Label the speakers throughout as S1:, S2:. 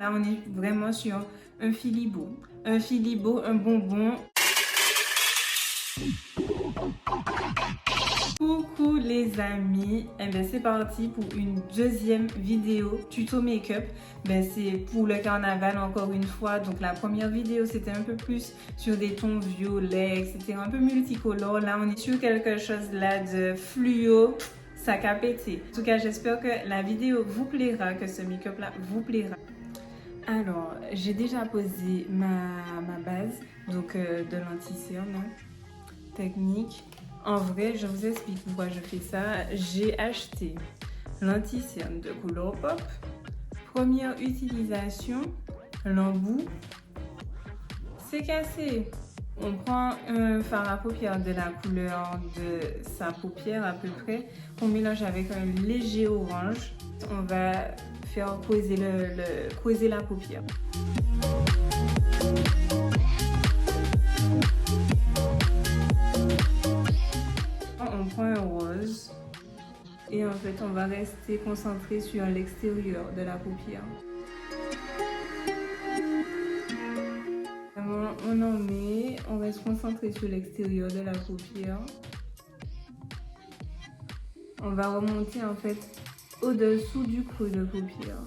S1: Là, on est vraiment sur un Philibo. Un Philibo, un bonbon. Coucou les amis, c'est parti pour une deuxième vidéo tuto make-up. C'est pour le carnaval encore une fois. Donc la première vidéo c'était un peu plus sur des tons violets, etc. Un peu multicolore. Là on est sur quelque chose là de fluo. Ça a pété. En tout cas j'espère que la vidéo vous plaira, que ce make-up là vous plaira. Alors j'ai déjà posé ma base donc de l'anti-cerne technique. En vrai, je vous explique pourquoi je fais ça. J'ai acheté l'anti-cerne de Colourpop. Première utilisation, l'embout, c'est cassé. On prend un fard à paupières de la couleur de sa paupière à peu près. On mélange avec un léger orange. On va faire creuser la paupière. On prend un rose et en fait on va rester concentré sur l'extérieur de la paupière. On en met, on reste concentré sur l'extérieur de la paupière. On va remonter en fait au-dessous du creux de paupière.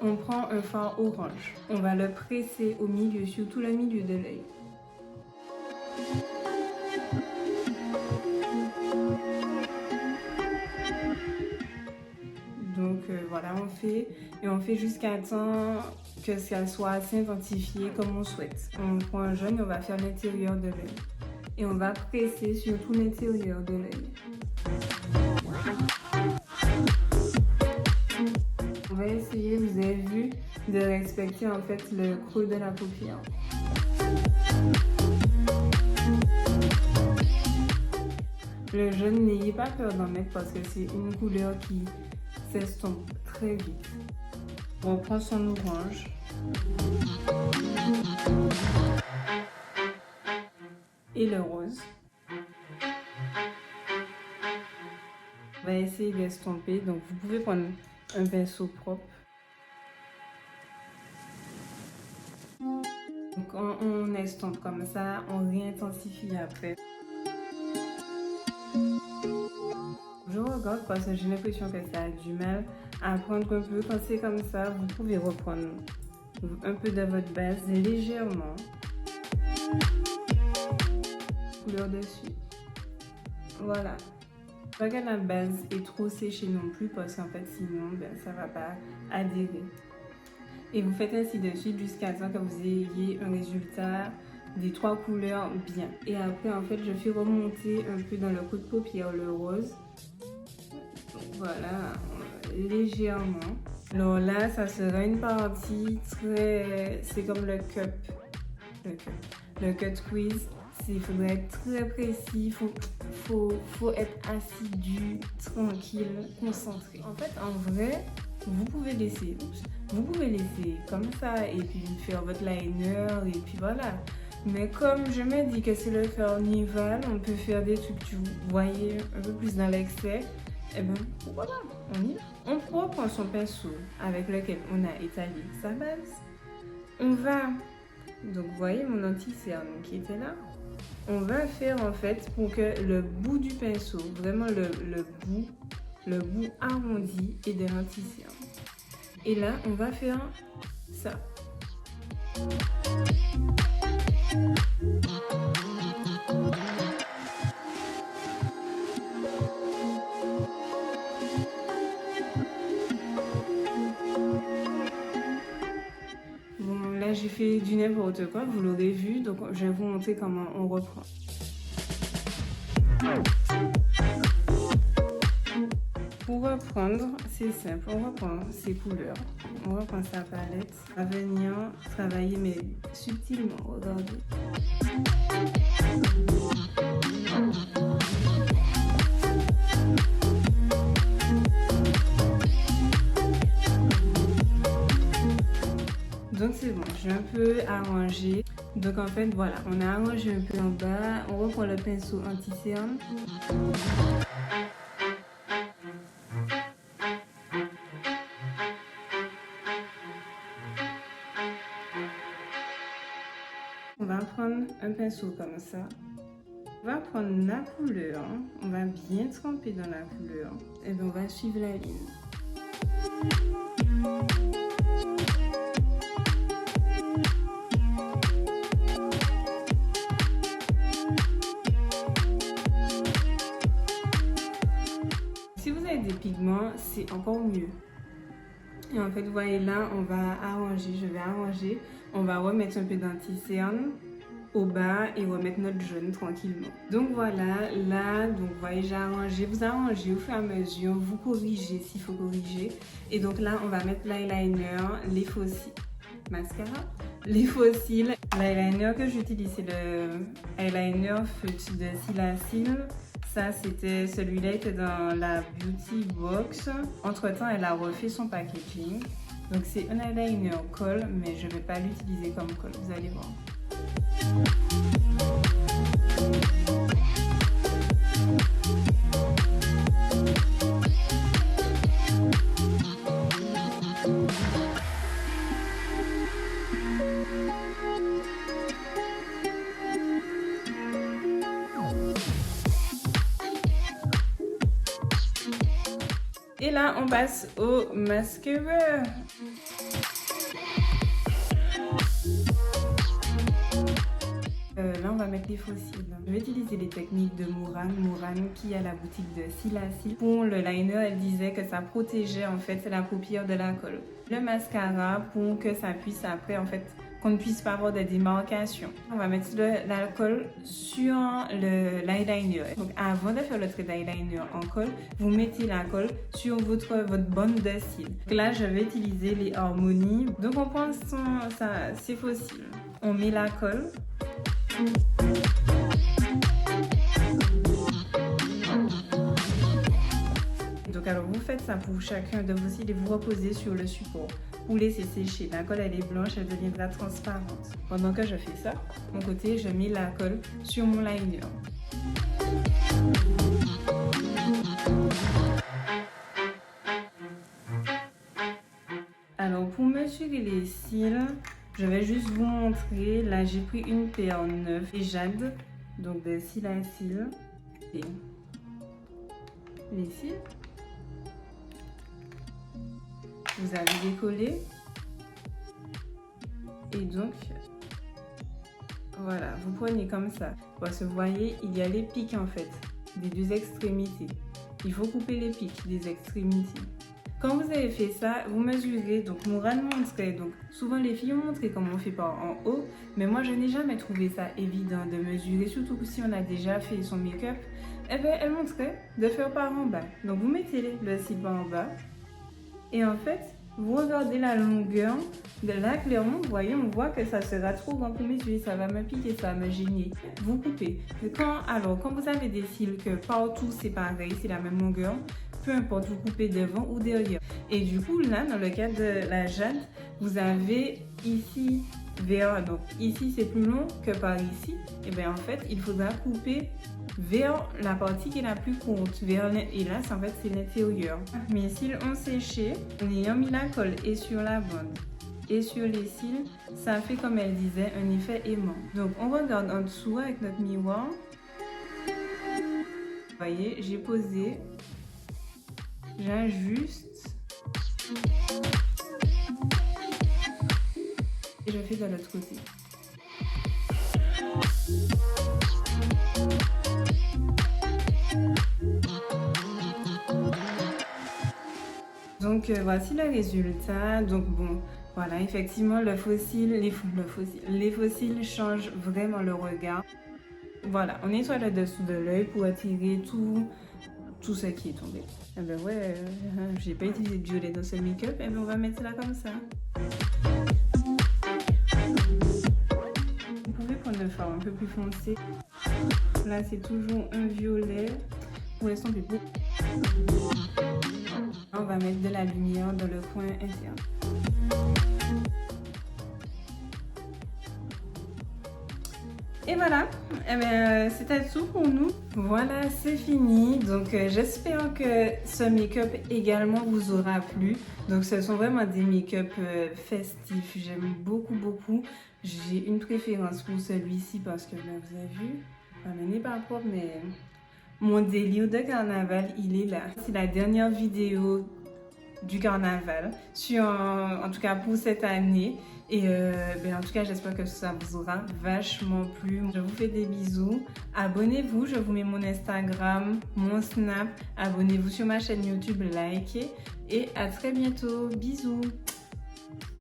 S1: On prend un fard orange. On va le presser au milieu, sur tout le milieu de l'œil. Donc voilà, on fait jusqu'à temps que ça soit assez intensifié comme on souhaite. On prend un jaune et on va faire l'intérieur de l'œil. Et on va presser sur tout l'intérieur de l'œil. On va essayer, vous avez vu, de respecter en fait le creux de la paupière. Le jaune, n'ayez pas peur d'en mettre parce que c'est une couleur qui s'estompe très vite. On reprend son orange. Et le rose. On va essayer d'estomper. Donc vous pouvez prendre un pinceau propre. Donc on estompe comme ça, on réintensifie après. Je regarde parce que j'ai l'impression que ça a du mal à prendre un peu. Quand c'est comme ça, vous pouvez reprendre un peu de votre base légèrement. Couleur dessus. Voilà. Pas que la base est trop séchée non plus parce qu'en fait sinon ça va pas adhérer. Et vous faites ainsi de suite jusqu'à temps que vous ayez un résultat des trois couleurs bien. Et après en fait je fais remonter un peu dans le creux de paupière le rose. Voilà, légèrement. Alors là, ça sera une partie très... C'est comme le cup. Le cut squeeze. Il faudrait être très précis. Faut être assidu, tranquille, concentré. En fait, en vrai, vous pouvez laisser comme ça et puis faire votre liner et puis voilà. Mais comme je me dis que c'est le carnaval, on peut faire des trucs, vous voyez, un peu plus dans l'excès. Et voilà, on y va. On reprend son pinceau avec lequel on a étalé sa base. On va, donc vous voyez mon anti-cerne qui était là. On va faire en fait pour que le bout du pinceau, vraiment le bout arrondi est de l'anti-cerne. Et là, on va faire ça. J'ai fait du n'importe quoi, vous l'aurez vu, donc je vais vous montrer comment on reprend. Pour reprendre, c'est simple, on reprend ses couleurs, on reprend sa palette, on va venir travailler mais subtilement, regardez. Donc c'est bon, j'ai un peu arrangé. Donc en fait voilà, on a arrangé un peu en bas. On reprend le pinceau anti-cerne. va prendre un pinceau comme ça. On va prendre la couleur, on va bien tremper dans la couleur et bien on va suivre la ligne. Si vous avez des pigments, c'est encore mieux. Et en fait, vous voyez là, on va arranger, je vais arranger, on va remettre un peu d'anti-cerne au bas et remettre notre jaune tranquillement. Donc voilà, là, donc vous voyez, j'ai arrangé, vous arrangez au fur et à mesure, vous corrigez s'il faut corriger. Et donc là, on va mettre l'eyeliner, les fossiles, mascara, les fossiles. L'eyeliner que j'utilise, c'est le eyeliner feutre de Cils. Ça, c'était celui-là était dans la Beauty Box. Entre-temps, elle a refait son packaging. Donc c'est un eyeliner colle, mais je ne vais pas l'utiliser comme colle, vous allez voir. Et là, on passe au mascara. Là, on va mettre les fossiles. Je vais utiliser les techniques de Murane qui est à la boutique de Cils. Pour le liner, elle disait que ça protégeait en fait la paupière de la colle. Le mascara pour que ça puisse après en fait qu'on ne puisse pas avoir de démarcation. On va mettre la colle sur l'eyeliner. Donc avant de faire le trait d'eyeliner en colle, vous mettez la colle sur votre bande de cils. Donc là, je vais utiliser les Harmony. Donc on prend ses fossiles. On met la colle. Donc alors vous faites ça pour chacun de vos cils et vous reposez sur le support. Vous laissez sécher. La colle elle est blanche, elle deviendra transparente. Pendant que je fais ça, de mon côté je mets la colle sur mon liner. Alors pour mesurer les cils, je vais juste vous montrer. Là j'ai pris une paire neuve et jade, donc de cils à cils. Et les cils. Vous avez décollé et donc voilà, vous prenez comme ça parce que vous voyez il y a les pics en fait des deux extrémités. Il faut couper les pics des extrémités. Quand vous avez fait ça, vous mesurez. Donc Murane montrait, donc souvent les filles ont montré comment on fait par en haut, mais moi je n'ai jamais trouvé ça évident de mesurer, surtout si on a déjà fait son make-up. Eh bien elle montrait de faire par en bas. Donc vous mettez le cil par en bas. Et en fait, vous regardez la longueur de là, clairement, vous voyez, on voit que ça sera trop grand pour mes yeux, ça va me piquer, ça va me gêner. Vous coupez. Quand vous avez des cils que partout c'est pareil, c'est la même longueur, peu importe, vous coupez devant ou derrière. Et du coup, là, dans le cas de la jade, vous avez ici vers, donc ici c'est plus long que par ici. Et bien en fait, il faudra couper vers la partie qui est la plus courte, et là en fait c'est l'intérieur. Mes cils ont séché en ayant mis la colle et sur la bande et sur les cils, ça fait comme elle disait un effet aimant. Donc on regarde en dessous avec notre miroir. Vous voyez, j'ai posé, j'ajuste et je fais de l'autre côté. Donc voici le résultat. Donc bon, voilà, effectivement les fossiles changent vraiment le regard. Voilà, on nettoie le dessous de l'œil pour attirer tout ce qui est tombé. Eh ben ouais, j'ai pas utilisé de violet dans ce make-up, et ben on va mettre ça comme ça. Vous pouvez prendre le fard un peu plus foncé. Là c'est toujours un violet pour estomper beaucoup. On va mettre de la lumière dans le coin interne. Et voilà, eh bien, c'était tout pour nous. Voilà, c'est fini. Donc j'espère que ce make-up également vous aura plu. Donc ce sont vraiment des make-up festifs. J'aime beaucoup. J'ai une préférence pour celui-ci parce que, ben, vous avez vu, elle n'est pas propre, mais mon délire de carnaval, il est là. C'est la dernière vidéo du carnaval, en tout cas pour cette année. Et ben en tout cas, j'espère que ça vous aura vachement plu. Je vous fais des bisous. Abonnez-vous, je vous mets mon Instagram, mon Snap. Abonnez-vous sur ma chaîne YouTube, likez. Et à très bientôt. Bisous.